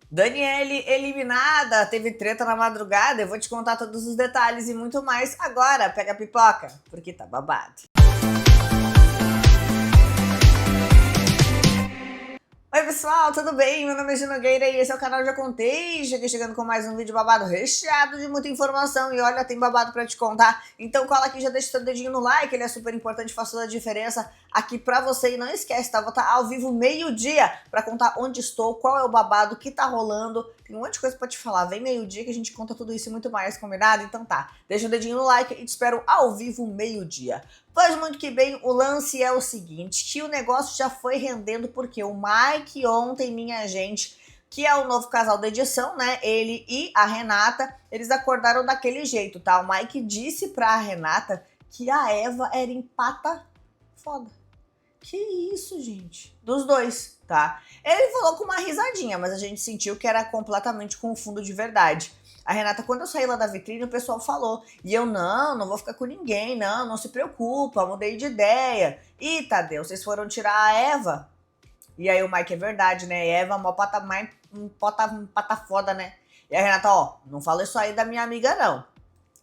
Daniele eliminada, teve treta na madrugada, eu vou te contar todos os detalhes e muito mais agora. Pega a pipoca, porque tá babado. Oi pessoal, tudo bem? Meu nome é Gina Nogueira e esse é o canal Já Contei. Cheguei chegando com mais um vídeo babado recheado de muita informação e olha, tem babado pra te contar. Então cola aqui, já deixa seu dedinho no like, ele é super importante, faz toda a diferença aqui pra você. E não esquece, tá? Vou estar ao vivo meio-dia pra contar onde estou, qual é o babado, o que tá rolando. Tem um monte de coisa pra te falar. Vem meio-dia que a gente conta tudo isso e muito mais, combinado? Então tá, deixa o dedinho no like e te espero ao vivo meio-dia. Pois muito que bem, o lance é o seguinte, que o negócio já foi rendendo porque o Mike ontem, minha gente, que é o novo casal da edição, né, ele e a Renata, eles acordaram daquele jeito, tá? O Mike disse pra Renata que a Eva era empata foda. Que isso, gente? Dos dois, tá? Ele falou com uma risadinha, mas a gente sentiu que era completamente com fundo de verdade. A Renata, quando eu saí lá da vitrine, o pessoal falou. E eu, não vou ficar com ninguém, não se preocupa, mudei de ideia. Ih, Tadeu, vocês foram tirar a Eva? E aí o Mike, é verdade, né? Eva, mó pata, pata foda, né? E a Renata, ó, não fala isso aí da minha amiga, não.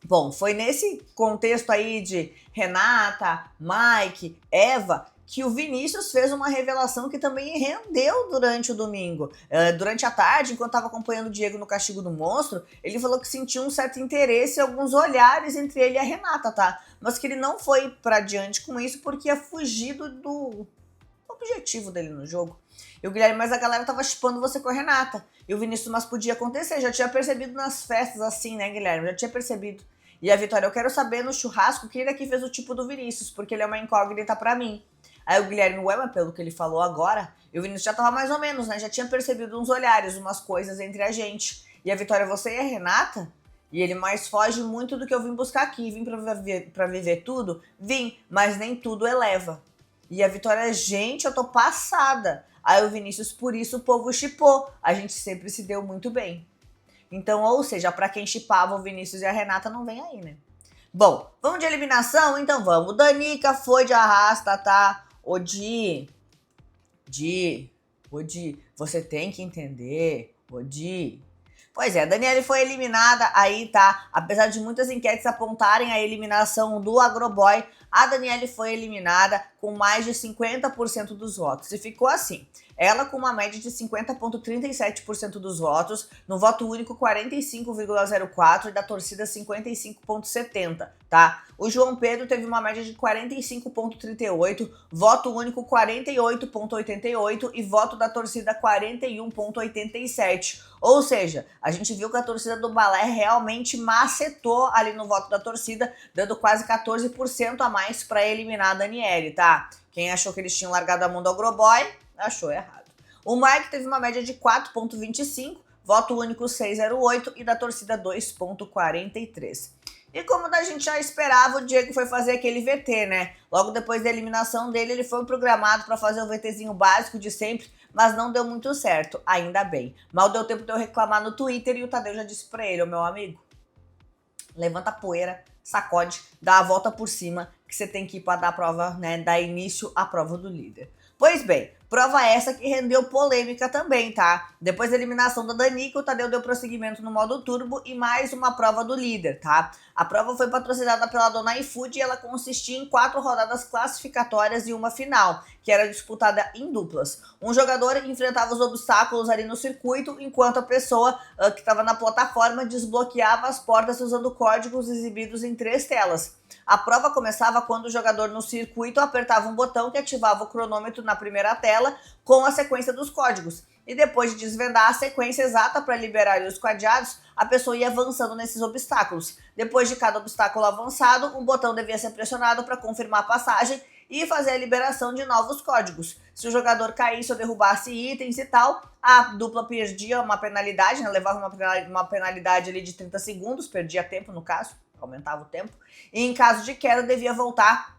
Bom, foi nesse contexto aí de Renata, Mike, Eva, que o Vinícius fez uma revelação que também rendeu durante o domingo. Durante a tarde, enquanto estava acompanhando o Diego no Castigo do Monstro, ele falou que sentiu um certo interesse e alguns olhares entre ele e a Renata, tá? Mas que ele não foi pra diante com isso porque ia fugir do objetivo dele no jogo. E o Guilherme, mas a galera tava chipando você com a Renata. E o Vinícius, mas podia acontecer, já tinha percebido nas festas assim, né, Guilherme? Já tinha percebido. E a Vitória, eu quero saber no churrasco quem daqui fez o tipo do Vinícius, porque ele é uma incógnita pra mim. Aí o Guilherme, ué, mas pelo que ele falou agora, e o Vinícius já tava mais ou menos, né? Já tinha percebido uns olhares, umas coisas entre a gente. E a Vitória, você e a Renata? E ele mais foge muito do que eu vim buscar aqui. Vim pra viver tudo? Vim, mas nem tudo eleva. E a Vitória, gente, eu tô passada. Aí o Vinícius, por isso o povo chipou. A gente sempre se deu muito bem. Então, ou seja, pra quem chipava o Vinícius e a Renata, não vem aí, né? Bom, vamos de eliminação? Então vamos. Danica foi de arrasta, tá? Odi, você tem que entender. Odi. Pois é, a Daniele foi eliminada, aí tá, apesar de muitas enquetes apontarem a eliminação do Agroboy, a Daniele foi eliminada com mais de 50% dos votos, e ficou assim, ela com uma média de 50,37% dos votos, no voto único 45,04% e da torcida 55,70%, tá? O João Pedro teve uma média de 45,38%, voto único 48,88% e voto da torcida 41,87%. Ou seja, a gente viu que a torcida do Balé realmente macetou ali no voto da torcida, dando quase 14% a mais para eliminar a Daniele, tá? Quem achou que eles tinham largado a mão do Agroboy, achou errado. O Mike teve uma média de 4,25, voto único 6,08 e da torcida 2,43. E como a gente já esperava, o Diego foi fazer aquele VT, né? Logo depois da eliminação dele, ele foi programado para fazer o VTzinho básico de sempre, mas não deu muito certo, ainda bem. Mal deu tempo de eu reclamar no Twitter e o Tadeu já disse pra ele, ô meu amigo, levanta a poeira, sacode, dá a volta por cima, que você tem que ir para dar a prova, né, dar início à prova do líder. Pois bem, prova essa que rendeu polêmica também, tá? Depois da eliminação da Danica, o Tadeu deu prosseguimento no modo turbo e mais uma prova do líder, tá? A prova foi patrocinada pela Dona iFood e ela consistia em 4 rodadas classificatórias e uma final, que era disputada em duplas. Um jogador enfrentava os obstáculos ali no circuito, enquanto a pessoa que estava na plataforma desbloqueava as portas usando códigos exibidos em 3 telas. A prova começava quando o jogador no circuito apertava um botão que ativava o cronômetro na primeira tela com a sequência dos códigos. E depois de desvendar a sequência exata para liberar os cadeados, a pessoa ia avançando nesses obstáculos. Depois de cada obstáculo avançado, um botão devia ser pressionado para confirmar a passagem e fazer a liberação de novos códigos. Se o jogador caísse ou derrubasse itens e tal, a dupla perdia uma penalidade, né? Levava uma penalidade ali de 30 segundos, perdia tempo no caso, aumentava o tempo, e em caso de queda devia voltar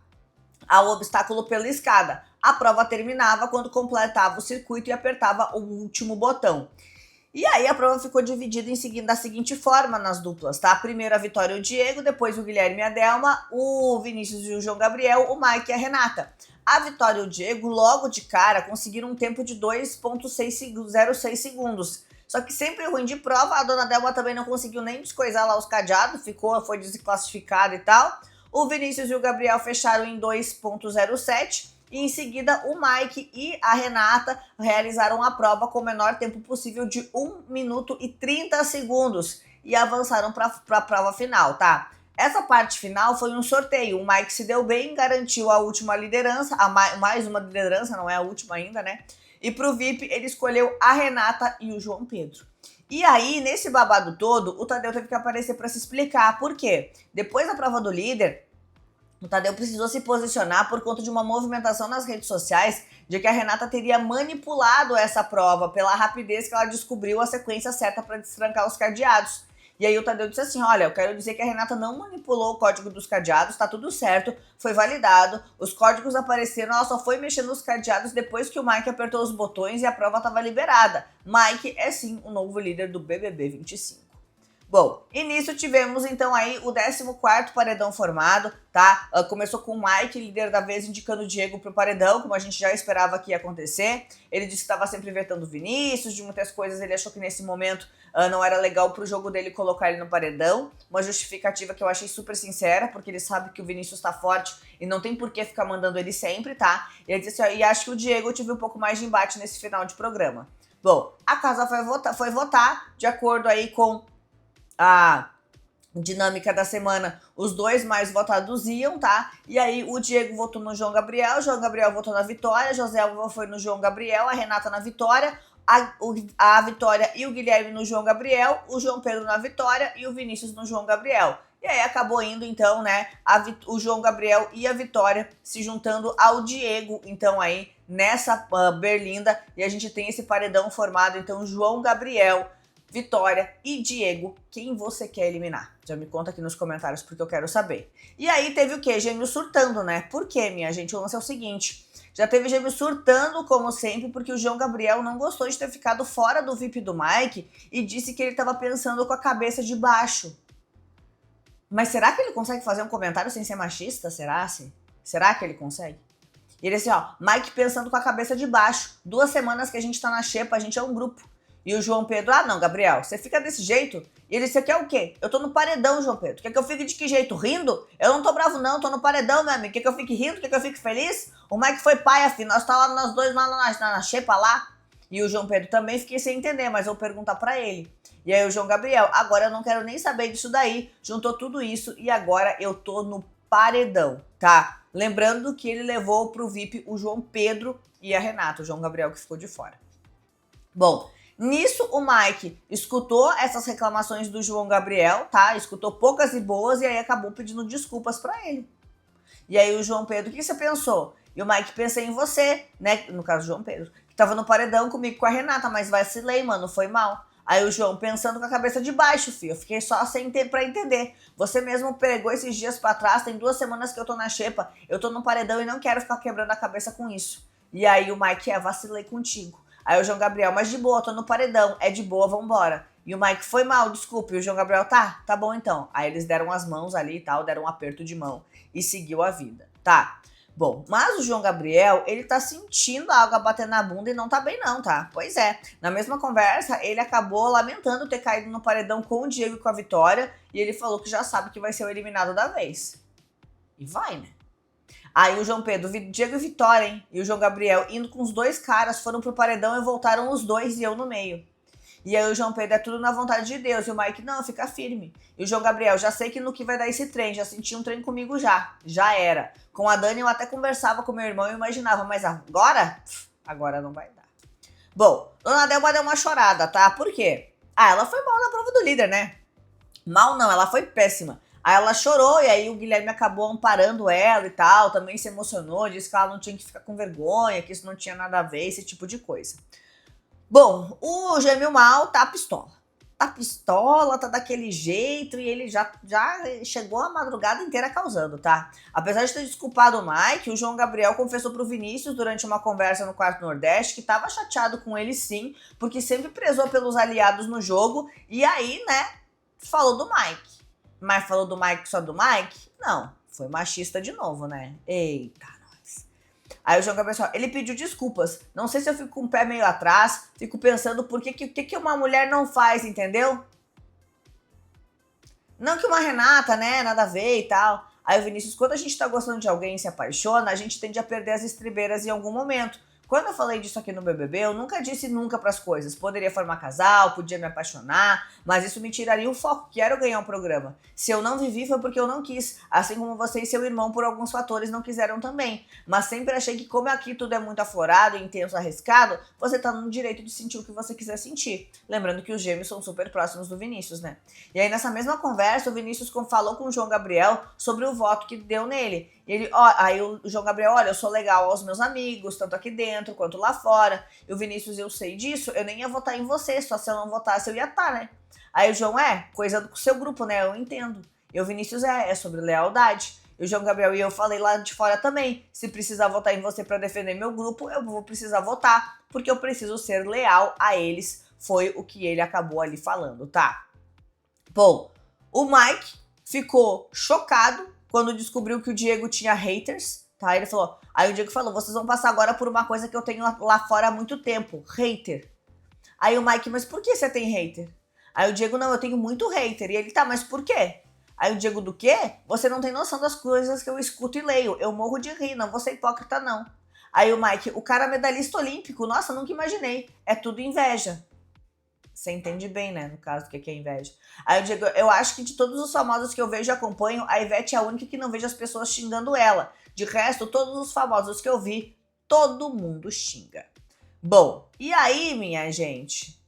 ao obstáculo pela escada. A prova terminava quando completava o circuito e apertava o último botão. E aí a prova ficou dividida da seguinte forma nas duplas, tá? Primeiro a Vitória e o Diego, depois o Guilherme e a Delma, o Vinícius e o João Gabriel, o Mike e a Renata. A Vitória e o Diego, logo de cara, conseguiram um tempo de 2,06 segundos, Só que sempre ruim de prova, a dona Delma também não conseguiu nem descoisar lá os cadeados, foi desclassificada e tal. O Vinícius e o Gabriel fecharam em 2,07 e em seguida o Mike e a Renata realizaram a prova com o menor tempo possível de 1 minuto e 30 segundos e avançaram para a prova final, tá? Essa parte final foi um sorteio, o Mike se deu bem, garantiu a última liderança, mais uma liderança, não é a última ainda, né? E pro VIP ele escolheu a Renata e o João Pedro. E aí, nesse babado todo, o Tadeu teve que aparecer para se explicar. Por quê? Depois da prova do líder, o Tadeu precisou se posicionar por conta de uma movimentação nas redes sociais de que a Renata teria manipulado essa prova pela rapidez que ela descobriu a sequência certa para destrancar os cadeados. E aí o Tadeu disse assim, olha, eu quero dizer que a Renata não manipulou o código dos cadeados, tá tudo certo, foi validado, os códigos apareceram, ela só foi mexendo nos cadeados depois que o Mike apertou os botões e a prova estava liberada. Mike é sim o novo líder do BBB 25. Bom, e nisso tivemos então aí o 14º paredão formado, tá? Começou com o Mike, líder da vez, indicando o Diego pro paredão, como a gente já esperava que ia acontecer. Ele disse que estava sempre vetando o Vinícius, de muitas coisas ele achou que nesse momento não era legal pro jogo dele colocar ele no paredão. Uma justificativa que eu achei super sincera, porque ele sabe que o Vinícius tá forte e não tem por que ficar mandando ele sempre, tá? E ele disse assim, ó, e acho que o Diego tive um pouco mais de embate nesse final de programa. Bom, a casa foi votar de acordo aí com a dinâmica da semana, os dois mais votados iam, tá? E aí o Diego votou no João Gabriel, o João Gabriel votou na Vitória, José foi no João Gabriel, a Renata na Vitória, a Vitória e o Guilherme no João Gabriel, o João Pedro na Vitória e o Vinícius no João Gabriel. E aí acabou indo, então, né, o João Gabriel e a Vitória se juntando ao Diego, então, aí, nessa berlinda, e a gente tem esse paredão formado, então, João Gabriel, Vitória e Diego, quem você quer eliminar? Já me conta aqui nos comentários porque eu quero saber. E aí teve o quê? Gêmeos surtando, né? Por quê, minha gente? O lance é o seguinte, já teve gêmeos surtando, como sempre, porque o João Gabriel não gostou de ter ficado fora do VIP do Mike e disse que ele estava pensando com a cabeça de baixo. Mas será que ele consegue fazer um comentário sem ser machista? Será que ele consegue? E ele assim, ó, Mike pensando com a cabeça de baixo. 2 semanas que a gente tá na xepa, a gente é um grupo. E o João Pedro, ah não, Gabriel, você fica desse jeito? E ele, você quer o quê? Eu tô no paredão, João Pedro. Quer que eu fique de que jeito? Rindo? Eu não tô bravo não, tô no paredão, meu amigo. Quer que eu fique rindo? Quer que eu fique feliz? O Mike foi paia, filho. Nós tá lá, nós dois lá na xepa lá. E o João Pedro também fiquei sem entender, mas vou perguntar pra ele. E aí o João Gabriel, agora eu não quero nem saber disso daí. Juntou tudo isso e agora eu tô no paredão, tá? Lembrando que ele levou pro VIP o João Pedro e a Renata, o João Gabriel que ficou de fora. Bom, nisso o Mike escutou essas reclamações do João Gabriel, tá? Escutou poucas e boas e aí acabou pedindo desculpas pra ele. E aí o João Pedro, o que você pensou? E o Mike, pensei em você, né? No caso do João Pedro, que tava no paredão comigo com a Renata, mas vacilei, mano, foi mal. Aí o João pensando com a cabeça de baixo, filho. Eu fiquei só sem ter pra entender. Você mesmo pegou esses dias pra trás, tem 2 semanas que eu tô na xepa, eu tô no paredão e não quero ficar quebrando a cabeça com isso. E aí o Mike, vacilei contigo. Aí o João Gabriel, mas de boa, tô no paredão, é de boa, vambora. E o Mike, foi mal, desculpe. E o João Gabriel, tá bom então. Aí eles deram as mãos ali e tal, deram um aperto de mão e seguiu a vida, tá? Bom, mas o João Gabriel, ele tá sentindo a água bater na bunda e não tá bem não, tá? Pois é, na mesma conversa, ele acabou lamentando ter caído no paredão com o Diego e com a Vitória, e ele falou que já sabe que vai ser o eliminado da vez. E vai, né? Aí o João Pedro, Diego e Vitória, hein? E o João Gabriel, indo com os 2 caras, foram pro paredão e voltaram os 2 e eu no meio. E aí o João Pedro, é tudo na vontade de Deus. E o Mike, não, fica firme. E o João Gabriel, já sei que no que vai dar esse trem, já senti um trem comigo já era. Com a Dani eu até conversava com meu irmão e imaginava, mas agora? Agora não vai dar. Bom, Dona Delma deu uma chorada, tá? Por quê? Ah, ela foi mal na prova do líder, né? Mal não, ela foi péssima. Aí ela chorou e aí o Guilherme acabou amparando ela e tal, também se emocionou, disse que ela não tinha que ficar com vergonha, que isso não tinha nada a ver, esse tipo de coisa. Bom, o gêmeo mal tá pistola. Tá pistola, tá daquele jeito e ele já chegou a madrugada inteira causando, tá? Apesar de ter desculpado o Mike, o João Gabriel confessou pro Vinícius durante uma conversa no Quarto Nordeste que tava chateado com ele sim, porque sempre prezou pelos aliados no jogo e aí, né, falou do Mike. Mas falou do Mike só do Mike? Não, foi machista de novo, né? Eita, nós. Aí o João Gabriel assim, ó, ele pediu desculpas. Não sei se eu fico com o pé meio atrás, fico pensando o que uma mulher não faz, entendeu? Não que uma Renata, né, nada a ver e tal. Aí o Vinícius, quando a gente tá gostando de alguém e se apaixona, a gente tende a perder as estribeiras em algum momento. Quando eu falei disso aqui no BBB, eu nunca disse nunca pras coisas. Poderia formar casal, podia me apaixonar, mas isso me tiraria o foco, que era ganhar um programa. Se eu não vivi foi porque eu não quis, assim como você e seu irmão por alguns fatores não quiseram também. Mas sempre achei que como aqui tudo é muito aflorado, intenso, arriscado, você tá no direito de sentir o que você quiser sentir. Lembrando que os gêmeos são super próximos do Vinícius, né? E aí nessa mesma conversa, o Vinícius falou com o João Gabriel sobre o voto que deu nele. E ele, ó, aí o João Gabriel, olha, eu sou legal aos meus amigos, tanto aqui dentro quanto lá fora. E o Vinícius, eu sei disso, eu nem ia votar em você, só se eu não votasse eu ia estar, né? Aí o João, coisa do seu grupo, né? Eu entendo. E o Vinícius é sobre lealdade. E o João Gabriel e eu falei lá de fora também, se precisar votar em você pra defender meu grupo, eu vou precisar votar, porque eu preciso ser leal a eles. Foi o que ele acabou ali falando, tá? Bom, o Mike ficou chocado quando descobriu que o Diego tinha haters, tá? Ele falou, aí o Diego falou, vocês vão passar agora por uma coisa que eu tenho lá fora há muito tempo, hater. Aí o Mike, mas por que você tem hater? Aí o Diego, não, eu tenho muito hater. E ele, tá, mas por quê? Aí o Diego, do quê? Você não tem noção das coisas que eu escuto e leio. Eu morro de rir, não vou ser hipócrita, não. Aí o Mike, o cara medalhista olímpico, nossa, nunca imaginei. É tudo inveja. Você entende bem, né, no caso, do que é inveja. Aí eu digo, eu acho que de todos os famosos que eu vejo e acompanho, a Ivete é a única que não vejo as pessoas xingando ela. De resto, todos os famosos que eu vi, todo mundo xinga. Bom, e aí, minha gente?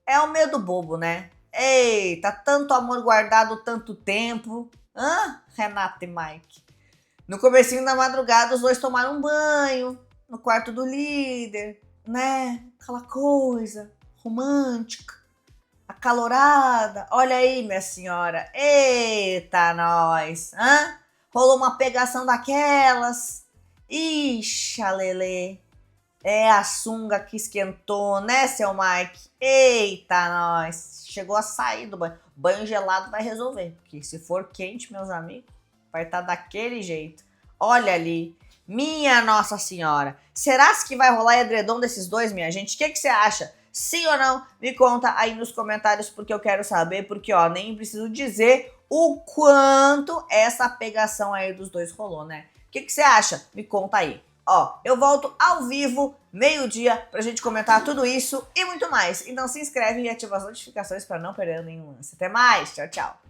É o medo bobo, né? Eita, tanto amor guardado tanto tempo. Hã? Renata e Mike. No comecinho da madrugada, os dois tomaram um banho no quarto do líder, né? Aquela coisa romântica, acalorada. Olha aí, minha senhora. Eita, nós. Hã? Rolou uma pegação daquelas. Ixi, Lelê. É a sunga que esquentou, né, seu Mike? Eita, nós. Chegou a sair do banho. Banho gelado vai resolver. Porque se for quente, meus amigos, vai estar daquele jeito. Olha ali. Minha Nossa Senhora. Será que vai rolar edredom desses dois, minha gente? O que você acha? Sim ou não? Me conta aí nos comentários, porque eu quero saber. Porque, ó, nem preciso dizer o quanto essa pegação aí dos dois rolou, né? O que você acha? Me conta aí. Ó, eu volto ao vivo, meio-dia, pra gente comentar tudo isso e muito mais. Então se inscreve e ativa as notificações para não perder nenhum lance. Até mais, tchau, tchau.